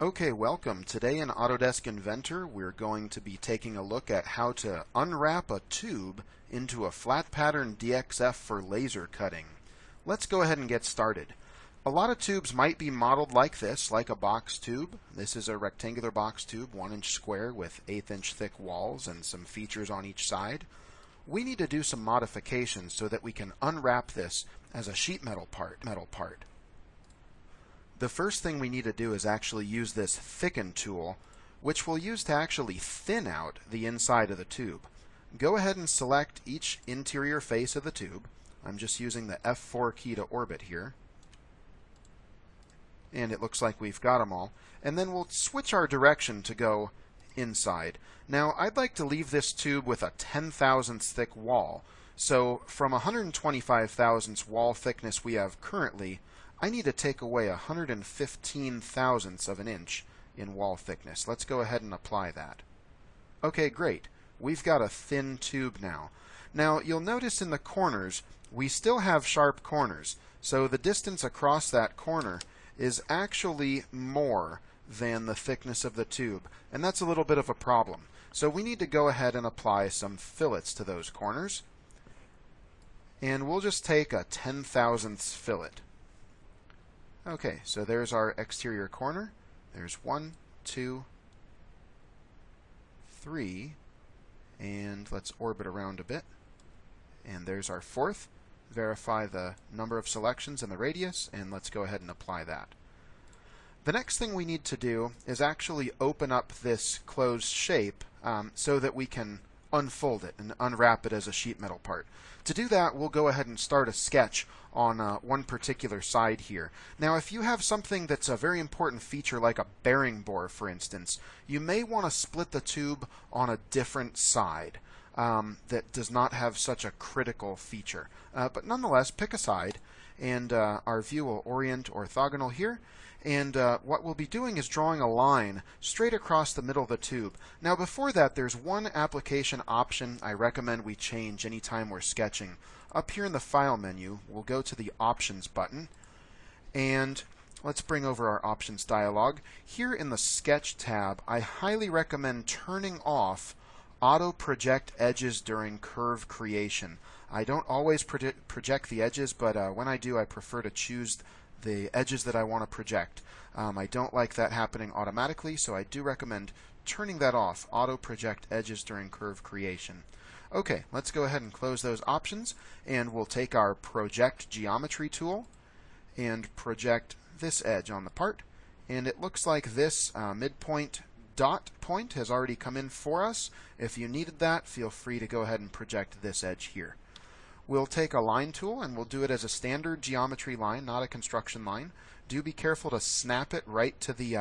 Okay, welcome. Today in Autodesk Inventor we're going to be taking a look at how to unwrap a tube into a flat pattern DXF for laser cutting. Let's go ahead and get started. A lot of tubes might be modeled like this, like a box tube. This is a rectangular box tube, 1-inch square with 1/8-inch thick walls and some features on each side. We need to do some modifications so that we can unwrap this as a sheet metal part. The first thing we need to do is actually use this Thicken Tool, which we'll use to actually thin out the inside of the tube. Go ahead and select each interior face of the tube. I'm just using the F4 key to orbit here. And it looks like we've got them all. And then we'll switch our direction to go inside. Now, I'd like to leave this tube with a 10 thousandths thick wall. So from 125 thousandths wall thickness we have currently, I need to take away 115 thousandths of an inch in wall thickness. Let's go ahead and apply that. Okay, great. We've got a thin tube now. Now, you'll notice in the corners, we still have sharp corners. So the distance across that corner is actually more than the thickness of the tube. And that's a little bit of a problem. So we need to go ahead and apply some fillets to those corners. And we'll just take a 10 thousandths fillet. Okay, so there's our exterior corner. There's 1, 2, 3, and let's orbit around a bit. And there's our fourth. Verify the number of selections and the radius, and let's go ahead and apply that. The next thing we need to do is actually open up this closed shape so that we can unfold it and unwrap it as a sheet metal part. To do that, we'll go ahead and start a sketch on one particular side here. Now, if you have something that's a very important feature like a bearing bore, for instance, you may want to split the tube on a different side that does not have such a critical feature. But nonetheless, pick a side, and our view will orient orthogonal here. And what we'll be doing is drawing a line straight across the middle of the tube. Now, before that, there's one application option I recommend we change anytime we're sketching. Up here in the File menu, we'll go to the Options button, and let's bring over our Options dialog. Here in the Sketch tab, I highly recommend turning off Auto Project Edges during curve creation. I don't always project the edges, but when I do, I prefer to choose the edges that I want to project. I don't like that happening automatically, so I do recommend turning that off, Auto Project Edges during curve creation. Okay, let's go ahead and close those options, and we'll take our Project Geometry tool and project this edge on the part. And it looks like this midpoint dot point has already come in for us. If you needed that, feel free to go ahead and project this edge here. We'll take a line tool and we'll do it as a standard geometry line, not a construction line. Do be careful to snap it right to the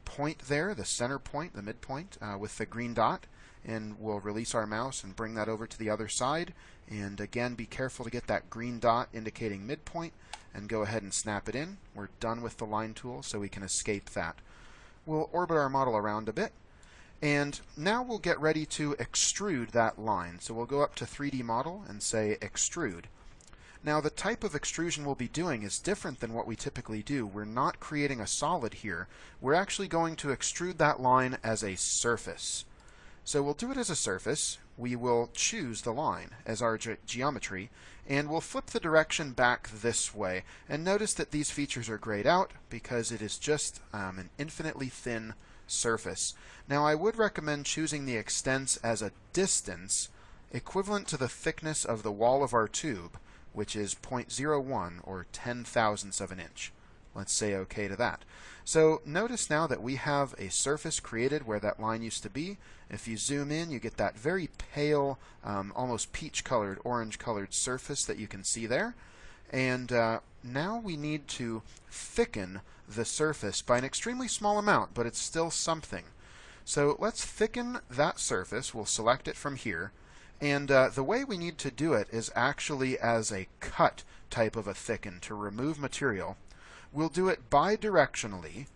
point there, the center point, the midpoint, with the green dot. And we'll release our mouse and bring that over to the other side. And again, be careful to get that green dot indicating midpoint and go ahead and snap it in. We're done with the line tool, so we can escape that. We'll orbit our model around a bit. And now we'll get ready to extrude that line. So we'll go up to 3D Model and say Extrude. Now, the type of extrusion we'll be doing is different than what we typically do. We're not creating a solid here. We're actually going to extrude that line as a surface. So we'll do it as a surface. We will choose the line as our geometry, and we'll flip the direction back this way. And notice that these features are grayed out because it is just an infinitely thin surface. Now, I would recommend choosing the extents as a distance equivalent to the thickness of the wall of our tube, which is 0.01 or 10 thousandths of an inch. Let's say OK to that. So notice now that we have a surface created where that line used to be. If you zoom in, you get that very pale, almost peach-colored, orange-colored surface that you can see there. And now we need to thicken the surface by an extremely small amount, but it's still something. So let's thicken that surface. We'll select it from here. And the way we need to do it is actually as a cut type of a thicken to remove material. We'll do it bidirectionally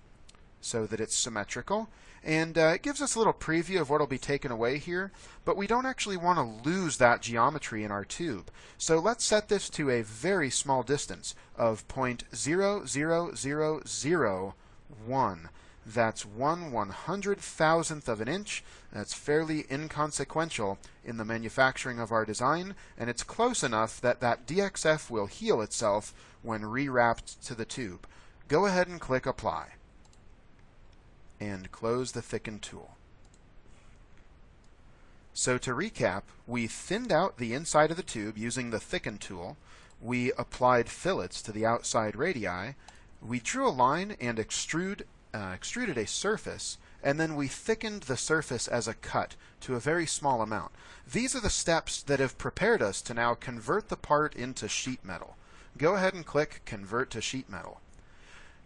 so that it's symmetrical. And it gives us a little preview of what will be taken away here, but we don't actually want to lose that geometry in our tube. So let's set this to a very small distance of 0.00001. That's 1/100,000th of an inch. That's fairly inconsequential in the manufacturing of our design, and it's close enough that that DXF will heal itself when rewrapped to the tube. Go ahead and click Apply. And close the Thicken tool. So to recap, we thinned out the inside of the tube using the Thicken tool. We applied fillets to the outside radii. We drew a line and extruded a surface, and then we thickened the surface as a cut to a very small amount. These are the steps that have prepared us to now convert the part into sheet metal. Go ahead and click Convert to Sheet Metal.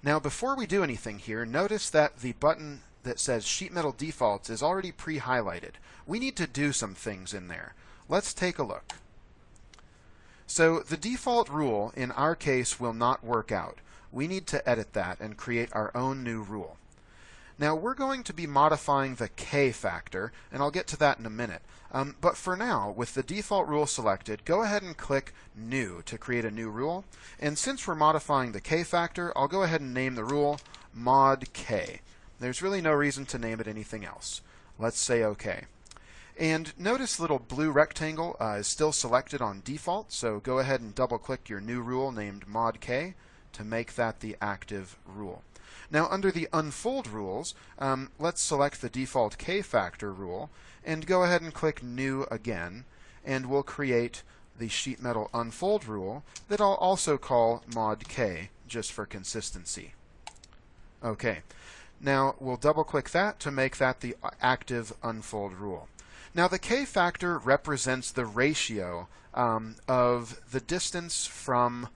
Now before we do anything here, notice that the button that says Sheet Metal Defaults is already pre-highlighted. We need to do some things in there. Let's take a look. So the default rule in our case will not work out. We need to edit that and create our own new rule. Now we're going to be modifying the K factor, and I'll get to that in a minute. But for now, with the default rule selected, go ahead and click New to create a new rule. And since we're modifying the K factor, I'll go ahead and name the rule Mod K. There's really no reason to name it anything else. Let's say OK. And notice the little blue rectangle is still selected on default, so go ahead and double-click your new rule named Mod K to make that the active rule. Now under the Unfold rules, let's select the default K factor rule and go ahead and click New again, and we'll create the Sheet Metal Unfold rule that I'll also call Mod K just for consistency. Okay, now we'll double-click that to make that the active Unfold rule. Now the K factor represents the ratio of the distance from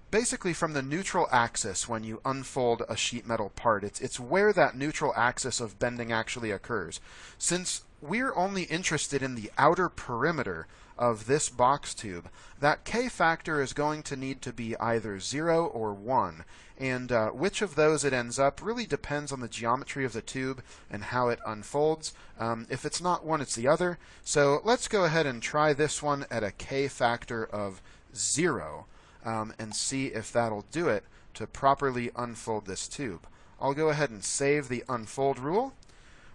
basically from the neutral axis when you unfold a sheet metal part. It's where that neutral axis of bending actually occurs. Since we're only interested in the outer perimeter of this box tube, that K factor is going to need to be either 0 or 1. And which of those it ends up really depends on the geometry of the tube and how it unfolds. If it's not one, it's the other. So let's go ahead and try this one at a K factor of 0. And see if that'll do it to properly unfold this tube. I'll go ahead and save the Unfold rule.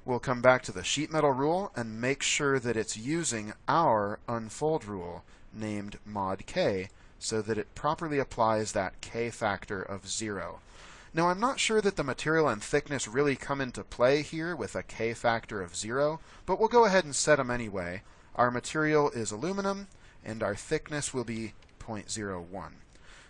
We'll come back to the Sheet Metal rule and make sure that it's using our Unfold rule named Mod K so that it properly applies that K factor of 0. Now I'm not sure that the material and thickness really come into play here with a K factor of 0, but we'll go ahead and set them anyway. Our material is aluminum and our thickness will be 0.01.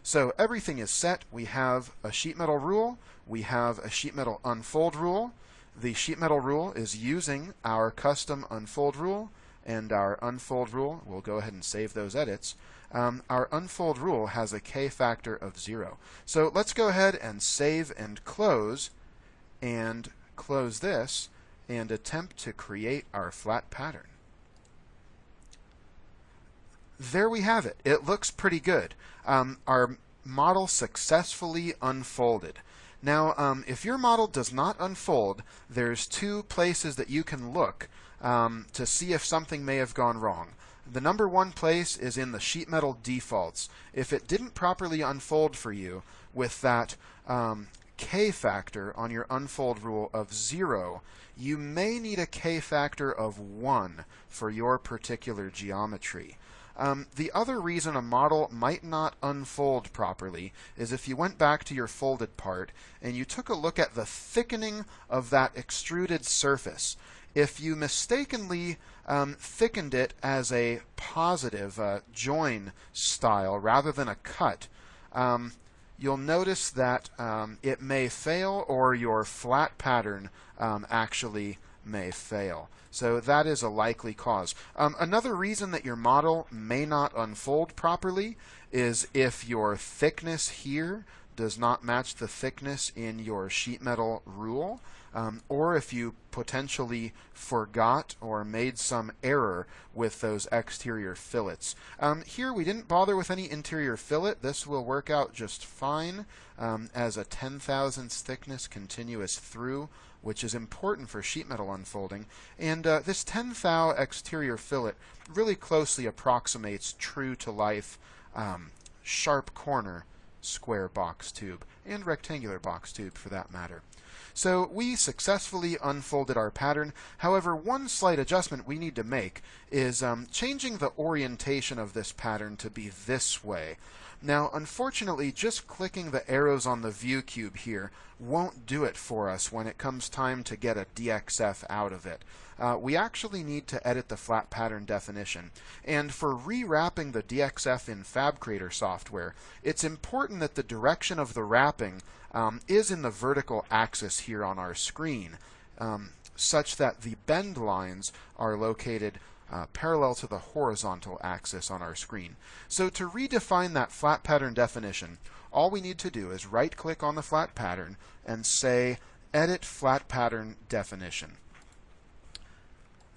So everything is set. We have a sheet metal rule. We have a sheet metal unfold rule. The sheet metal rule is using our custom unfold rule, and our unfold rule, we'll go ahead and save those edits. Our unfold rule has a K factor of 0. So let's go ahead and save and close this and attempt to create our flat pattern. There we have it. It looks pretty good. Our model successfully unfolded. Now, if your model does not unfold, there's two places that you can look to see if something may have gone wrong. The number one place is in the sheet metal defaults. If it didn't properly unfold for you with that K factor on your unfold rule of 0, you may need a K factor of 1 for your particular geometry. The other reason a model might not unfold properly is if you went back to your folded part and you took a look at the thickening of that extruded surface. If you mistakenly thickened it as a positive join style rather than a cut, you'll notice that it may fail, or your flat pattern actually may fail. So that is a likely cause. Another reason that your model may not unfold properly is if your thickness here does not match the thickness in your sheet metal rule, or if you potentially forgot or made some error with those exterior fillets. Here we didn't bother with any interior fillet. This will work out just fine as a 10,000th thickness continuous through, which is important for sheet metal unfolding. And this 10 thou exterior fillet really closely approximates true to life sharp corner square box tube, and rectangular box tube for that matter. So we successfully unfolded our pattern. However, one slight adjustment we need to make is changing the orientation of this pattern to be this way. Now, unfortunately, just clicking the arrows on the view cube here won't do it for us when it comes time to get a DXF out of it. We actually need to edit the flat pattern definition. And for rewrapping the DXF in FabCreator software, it's important that the direction of the wrapping is in the vertical axis here on our screen, such that the bend lines are located parallel to the horizontal axis on our screen. So to redefine that flat pattern definition, all we need to do is right-click on the flat pattern and say Edit Flat Pattern Definition.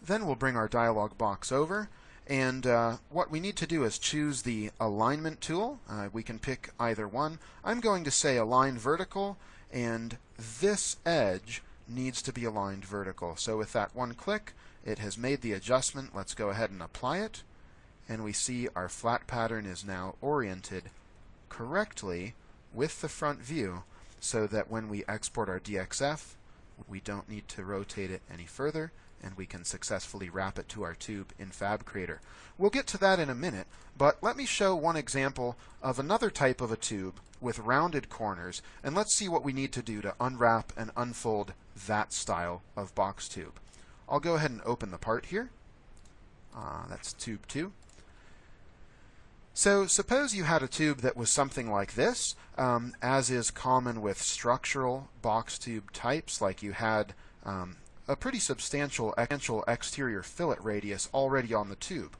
Then we'll bring our dialog box over, and what we need to do is choose the alignment tool. We can pick either one. I'm going to say align vertical, and this edge needs to be aligned vertical. So with that one click, it has made the adjustment. Let's go ahead and apply it, and we see our flat pattern is now oriented correctly with the front view, so that when we export our DXF, we don't need to rotate it any further, and we can successfully wrap it to our tube in FabCreator. We'll get to that in a minute, but let me show one example of another type of a tube with rounded corners, and let's see what we need to do to unwrap and unfold that style of box tube. I'll go ahead and open the part here. That's tube 2. So suppose you had a tube that was something like this, as is common with structural box tube types, like you had a pretty substantial exterior fillet radius already on the tube.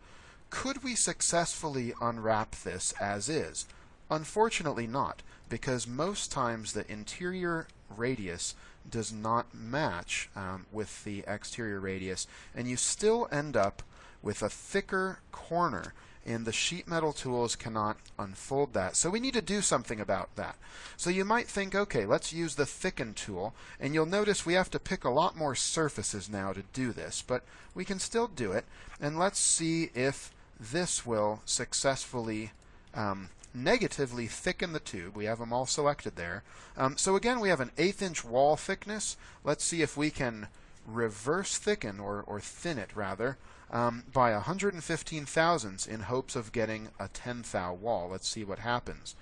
Could we successfully unwrap this as is? Unfortunately not, because most times the interior radius does not match with the exterior radius, and you still end up with a thicker corner, and the sheet metal tools cannot unfold that. So we need to do something about that. So you might think, okay, let's use the Thicken tool, and you'll notice we have to pick a lot more surfaces now to do this, but we can still do it, and let's see if this will successfully negatively thicken the tube. We have them all selected there. So again, we have an 1/8 inch wall thickness. Let's see if we can reverse thicken, or thin it rather, by 115 thousandths in hopes of getting a 10 thou wall. Let's see what happens.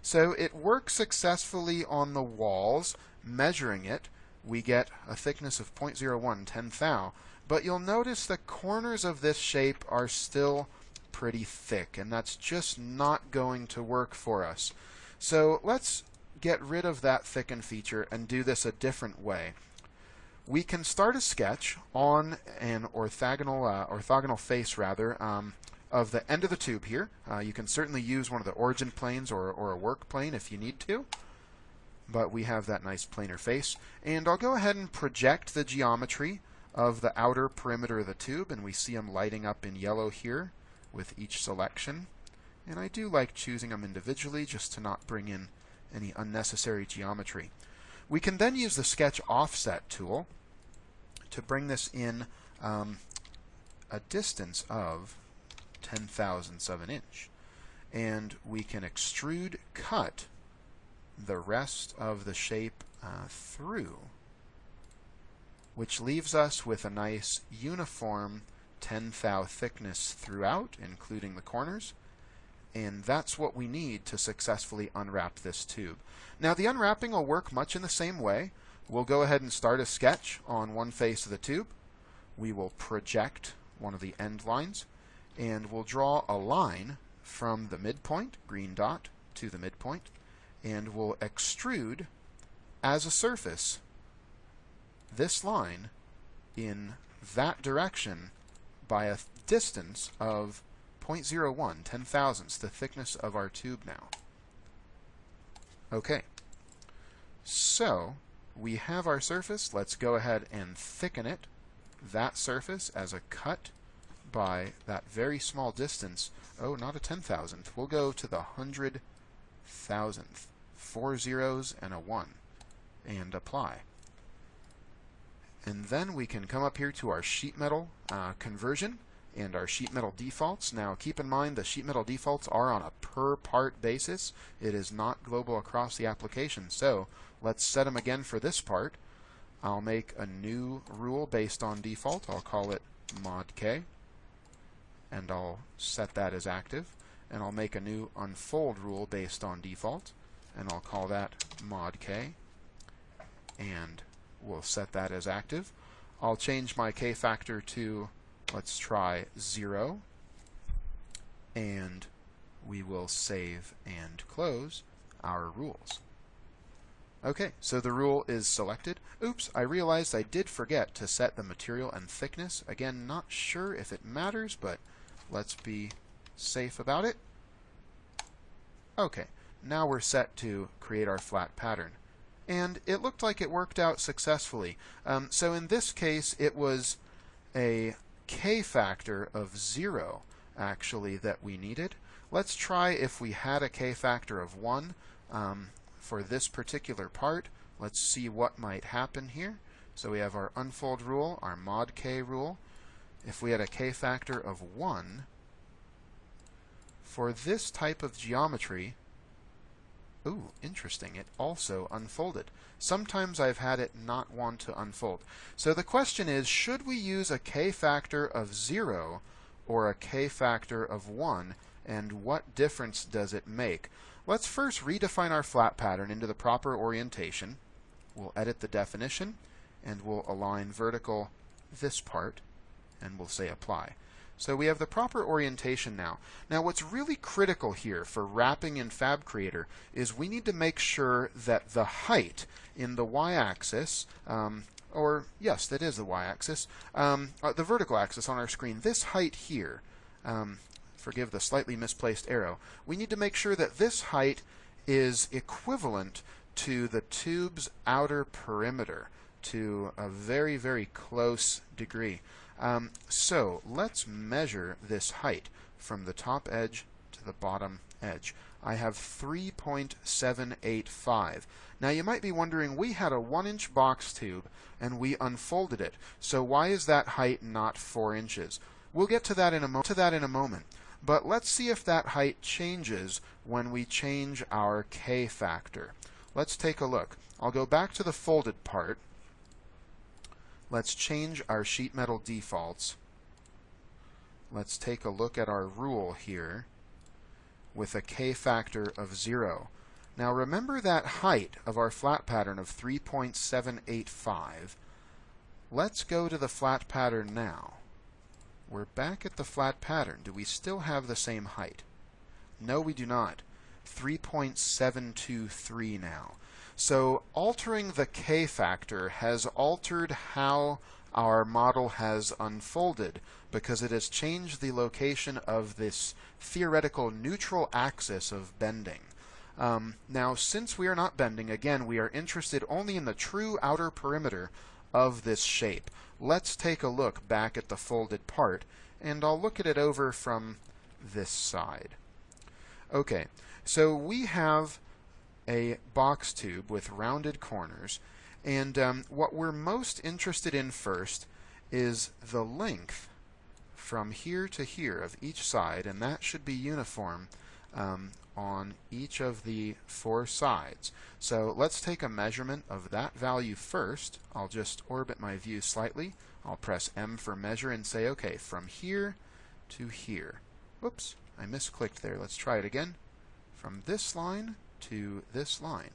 So it works successfully on the walls. Measuring it, we get a thickness of 0.01 10 thou, but you'll notice the corners of this shape are still pretty thick, and that's just not going to work for us. So let's get rid of that thicken feature and do this a different way. We can start a sketch on an orthogonal face rather of the end of the tube here. You can certainly use one of the origin planes or a work plane if you need to, but we have that nice planar face. And I'll go ahead and project the geometry of the outer perimeter of the tube, and we see them lighting up in yellow here with each selection. And I do like choosing them individually just to not bring in any unnecessary geometry. We can then use the Sketch Offset tool to bring this in a distance of 10 thousandths of an inch. And we can extrude cut the rest of the shape through, which leaves us with a nice uniform 10 thou thickness throughout, including the corners. And that's what we need to successfully unwrap this tube. Now the unwrapping will work much in the same way. We'll go ahead and start a sketch on one face of the tube. We will project one of the end lines, and we'll draw a line from the midpoint, green dot, to the midpoint, and we'll extrude as a surface this line in that direction by a distance of 0.01 10 thousandths, the thickness of our tube now. Okay, so we have our surface. Let's go ahead and thicken it, that surface, as a cut by that very small distance. Oh, not a 10 thousandth. We'll go to the 100 thousandth. 4 zeros and a 1, and apply. And then we can come up here to our sheet metal conversion, and our sheet metal defaults. Now keep in mind the sheet metal defaults are on a per part basis. It is not global across the application. So let's set them again for this part. I'll make a new rule based on default. I'll call it mod K, and I'll set that as active. And I'll make a new unfold rule based on default, and I'll call that mod K, and we'll set that as active. I'll change my K factor to, let's try 0, and we will save and close our rules. Okay, so the rule is selected. Oops, I realized I did forget to set the material and thickness. Again, not sure if it matters, but let's be safe about it. Okay, now we're set to create our flat pattern. And it looked like it worked out successfully. So in this case, it was a K factor of 0, actually, that we needed. Let's try if we had a K factor of 1 for this particular part. Let's see what might happen here. So we have our unfold rule, our mod K rule. If we had a K factor of 1, for this type of geometry, ooh, interesting, it also unfolded. Sometimes I've had it not want to unfold. So the question is, should we use a K factor of 0 or a K factor of 1, and what difference does it make? Let's first redefine our flat pattern into the proper orientation. We'll edit the definition, and we'll align vertical this part, and we'll say apply. So we have the proper orientation now. Now what's really critical here for wrapping in Fab Creator is we need to make sure that the height in the y-axis, or yes, that is the y-axis, the vertical axis on our screen, this height here, forgive the slightly misplaced arrow, we need to make sure that this height is equivalent to the tube's outer perimeter to a very, very close degree. So let's measure this height from the top edge to the bottom edge. I have 3.785. Now you might be wondering, we had a 1-inch box tube and we unfolded it. So why is that height not 4 inches? We'll get to that in a moment. But let's see if that height changes when we change our K factor. Let's take a look. I'll go back to the folded part. Let's change our sheet metal defaults. Let's take a look at our rule here with a K factor of 0. Now remember that height of our flat pattern of 3.785. Let's go to the flat pattern now. We're back at the flat pattern. Do we still have the same height? No, we do not. 3.723 now. So altering the K factor has altered how our model has unfolded because it has changed the location of this theoretical neutral axis of bending. Now, since we are not bending, again, we are interested only in the true outer perimeter of this shape. Let's take a look back at the folded part, and I'll look at it over from this side. Okay, so we have a box tube with rounded corners, and what we're most interested in first is the length from here to here of each side, and that should be uniform on each of the 4 sides. So let's take a measurement of that value first. I'll just orbit my view slightly. I'll press M for measure and say, okay, from here to here. Whoops, I misclicked there. Let's try it again. From this line to this line.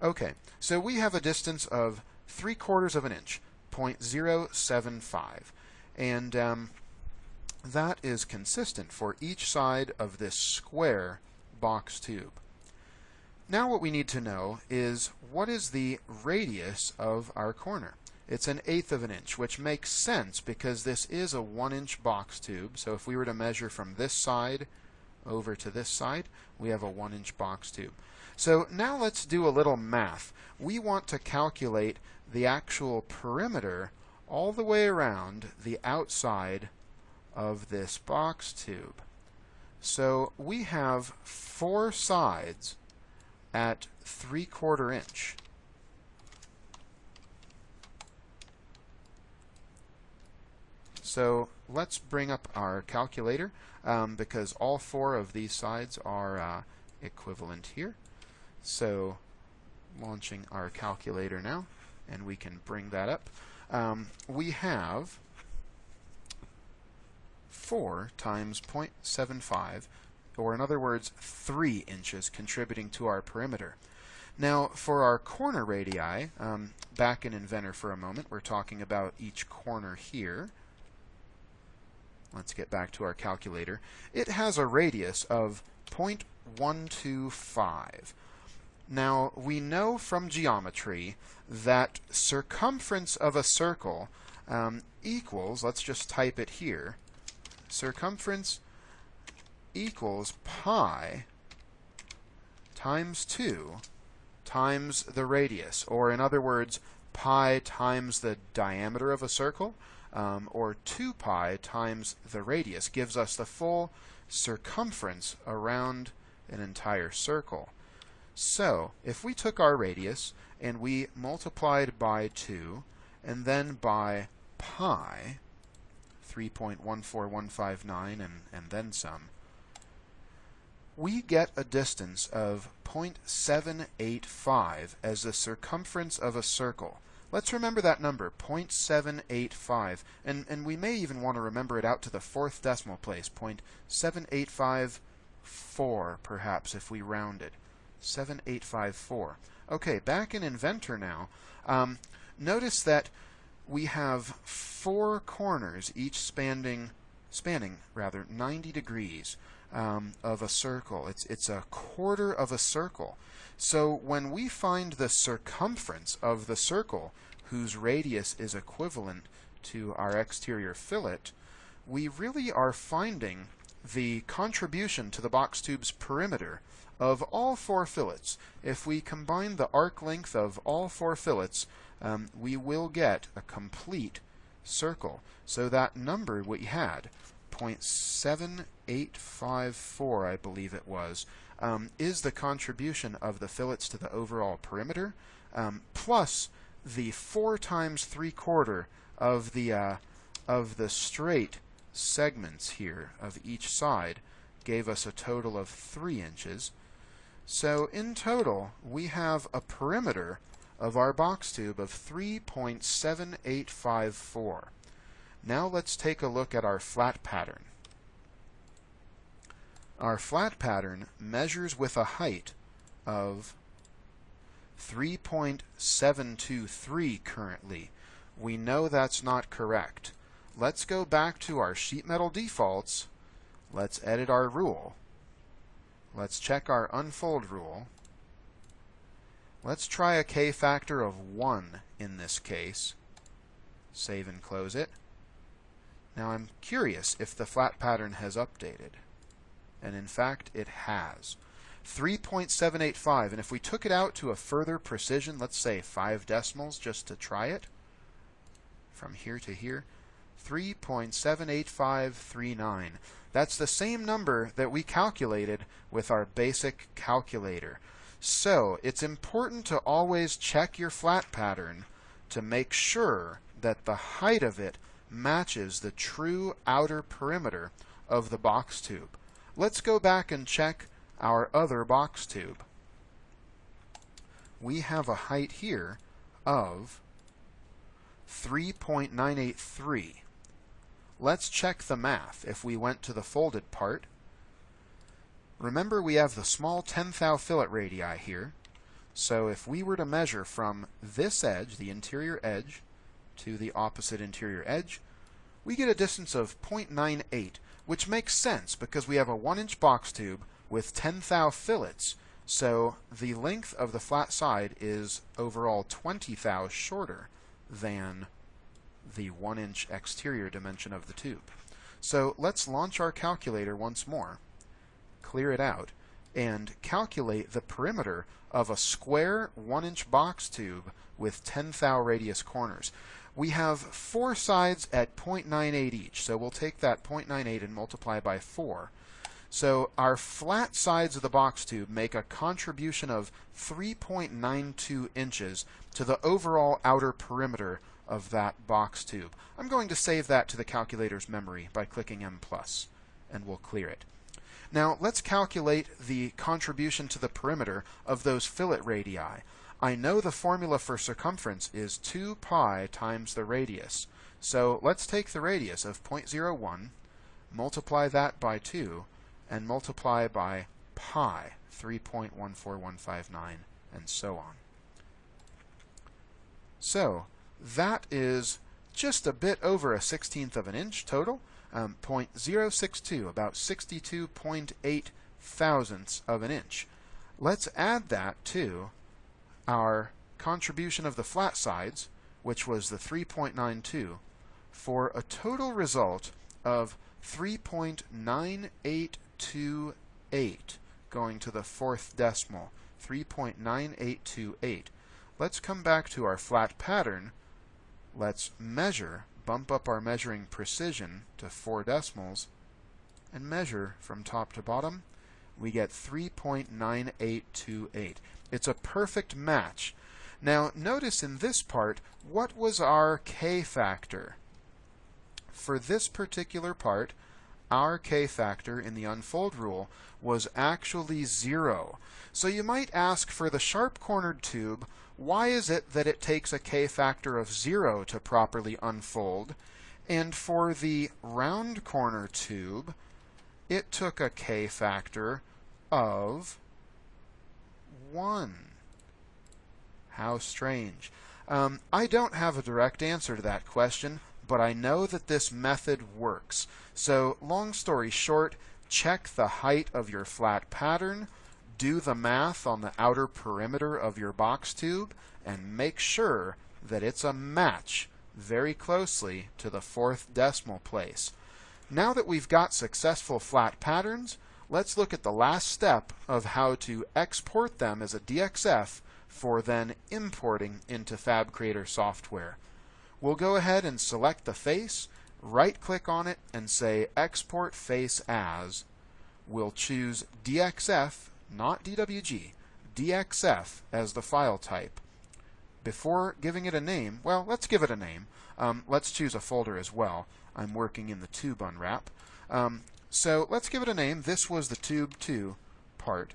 Okay, so we have a distance of 3/4 of an inch, 0.075, and that is consistent for each side of this square box tube. Now what we need to know is, what is the radius of our corner? It's 1/8 of an inch, which makes sense because this is a 1-inch box tube. So if we were to measure from this side over to this side, we have a 1-inch box tube. So now let's do a little math. We want to calculate the actual perimeter all the way around the outside of this box tube. So we have 4 sides at 3/4 inch. So let's bring up our calculator because all four of these sides are equivalent here. So launching our calculator now, and we can bring that up. We have 4 times 0.75, or in other words, 3 inches contributing to our perimeter. Now, for our corner radii, back in Inventor for a moment, we're talking about each corner here. Let's get back to our calculator. It has a radius of 0.125. Now, we know from geometry that circumference of a circle equals, let's just type it here, circumference equals pi times 2 times the radius, or in other words, pi times the diameter of a circle, or 2 pi times the radius gives us the full circumference around an entire circle. So, if we took our radius and we multiplied by 2 and then by pi, 3.14159 and then some, we get a distance of 0.785 as the circumference of a circle. Let's remember that number, 0.785, and we may even want to remember it out to the 4th decimal place, 0.7854 perhaps if we rounded. 7854. Okay, back in Inventor now, notice that we have 4 corners, each spanning 90 degrees of a circle. It's a quarter of a circle. So when we find the circumference of the circle, whose radius is equivalent to our exterior fillet, we really are finding the contribution to the box tube's perimeter of all 4 fillets. If we combine the arc length of all 4 fillets, we will get a complete circle. So that number we had, 0.7854, I believe it was, is the contribution of the fillets to the overall perimeter, plus the 4 times 3/4 of the straight segments here of each side gave us a total of 3 inches. So in total, we have a perimeter of our box tube of 3.7854. Now let's take a look at our flat pattern. Our flat pattern measures with a height of 3.723 currently. We know that's not correct. Let's go back to our sheet metal defaults. Let's edit our rule. Let's check our unfold rule. Let's try a K factor of 1 in this case. Save and close it. Now I'm curious if the flat pattern has updated. And in fact, it has. 3.785, and if we took it out to a further precision, let's say 5 decimals just to try it, from here to here, 3.78539. That's the same number that we calculated with our basic calculator. So it's important to always check your flat pattern to make sure that the height of it matches the true outer perimeter of the box tube. Let's go back and check our other box tube. We have a height here of 3.983. Let's check the math. If we went to the folded part, remember we have the small 10th fillet radii here. So if we were to measure from this edge, the interior edge, to the opposite interior edge, we get a distance of 0.98, which makes sense because we have a 1-inch box tube with 10th fillets, so the length of the flat side is overall 20th shorter than the 1-inch exterior dimension of the tube. So let's launch our calculator once more, clear it out, and calculate the perimeter of a square 1-inch box tube with 10th radius corners. We have 4 sides at 0.98 each, so we'll take that 0.98 and multiply by 4. So our flat sides of the box tube make a contribution of 3.92 inches to the overall outer perimeter of that box tube. I'm going to save that to the calculator's memory by clicking M+, and we'll clear it. Now let's calculate the contribution to the perimeter of those fillet radii. I know the formula for circumference is 2 pi times the radius. So let's take the radius of 0.01, multiply that by 2, and multiply by pi, 3.14159, and so on. So that is just a bit over a 1/16 of an inch total, 0.062, about 62.8 thousandths of an inch. Let's add that to our contribution of the flat sides, which was the 3.92, for a total result of 3.9828, going to the fourth decimal, 3.9828. Let's come back to our flat pattern. Let's measure, bump up our measuring precision to 4 decimals, and measure from top to bottom. We get 3.9828. It's a perfect match. Now notice in this part, what was our K factor? For this particular part, our K factor in the unfold rule was actually 0. So you might ask, for the sharp-cornered tube, why is it that it takes a K factor of 0 to properly unfold? And for the round corner tube, it took a K factor of 1. How strange. I don't have a direct answer to that question, but I know that this method works. So, long story short, check the height of your flat pattern, do the math on the outer perimeter of your box tube, and make sure that it's a match very closely to the fourth decimal place. Now that we've got successful flat patterns, let's look at the last step of how to export them as a DXF for then importing into Fab Creator software. We'll go ahead and select the face, right-click on it, and say Export Face As. We'll choose DXF, not DWG, DXF as the file type. Before giving it a name, well, let's give it a name. Let's choose a folder as well. I'm working in the tube unwrap. So let's give it a name. This was the Tube 2 part.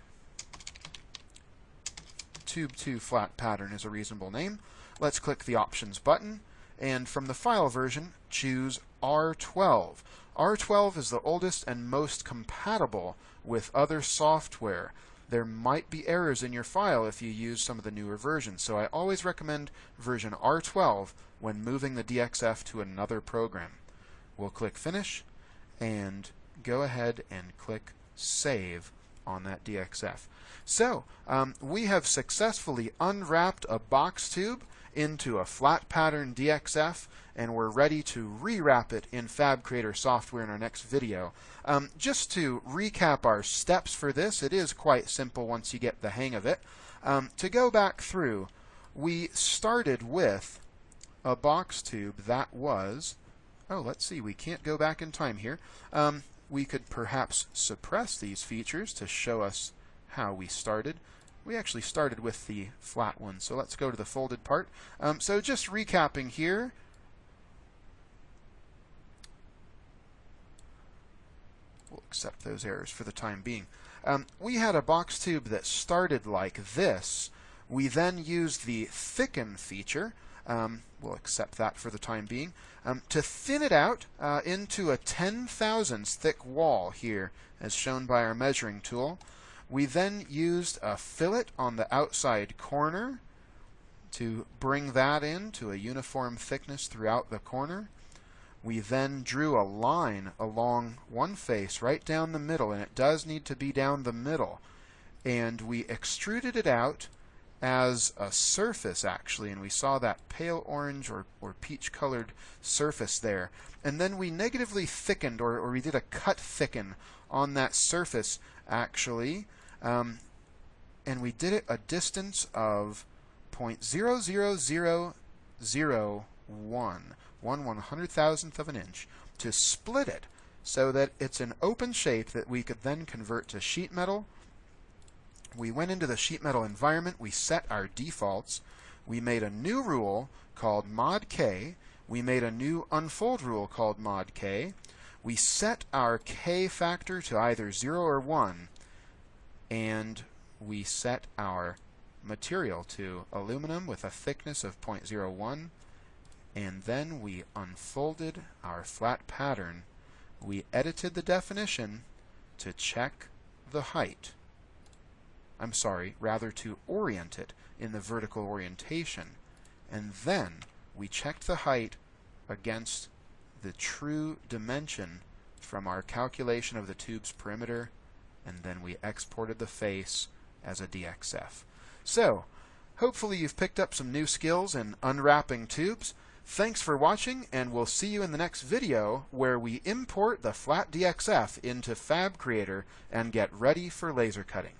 Tube 2 flat pattern is a reasonable name. Let's click the Options button, and from the file version, choose R12. R12 is the oldest and most compatible with other software. There might be errors in your file if you use some of the newer versions, so I always recommend version R12 when moving the DXF to another program. We'll click Finish and go ahead and click Save on that DXF. So, we have successfully unwrapped a box tube into a flat pattern DXF, and we're ready to rewrap it in Fab Creator software in our next video. Just to recap our steps for this, it is quite simple once you get the hang of it. To go back through, we started with a box tube that was, let's see, we can't go back in time here. We could perhaps suppress these features to show us how we started. We actually started with the flat one, so let's go to the folded part. So just recapping here, we'll accept those errors for the time being. We had a box tube that started like this. We then used the thicken feature. We'll accept that for the time being. To thin it out into a 10,000ths thick wall here, as shown by our measuring tool. We then used a fillet on the outside corner to bring that in to a uniform thickness throughout the corner. We then drew a line along one face right down the middle, and it does need to be down the middle. And we extruded it out as a surface, actually, and we saw that pale orange or peach colored surface there. And then we negatively thickened, or we did a cut thicken on that surface, actually, and we did it a distance of 0.00001, 1/100,000th of an inch, to split it so that it's an open shape that we could then convert to sheet metal. We went into the sheet metal environment, we set our defaults, we made a new rule called mod K. We made a new unfold rule called mod K. We set our K factor to either 0 or 1, and we set our material to aluminum with a thickness of 0.01, and then we unfolded our flat pattern. We edited the definition to check the height. I'm sorry, rather to orient it in the vertical orientation. And then we checked the height against the true dimension from our calculation of the tube's perimeter, and then we exported the face as a DXF. So, hopefully you've picked up some new skills in unwrapping tubes. Thanks for watching, and we'll see you in the next video where we import the flat DXF into Fab Creator and get ready for laser cutting.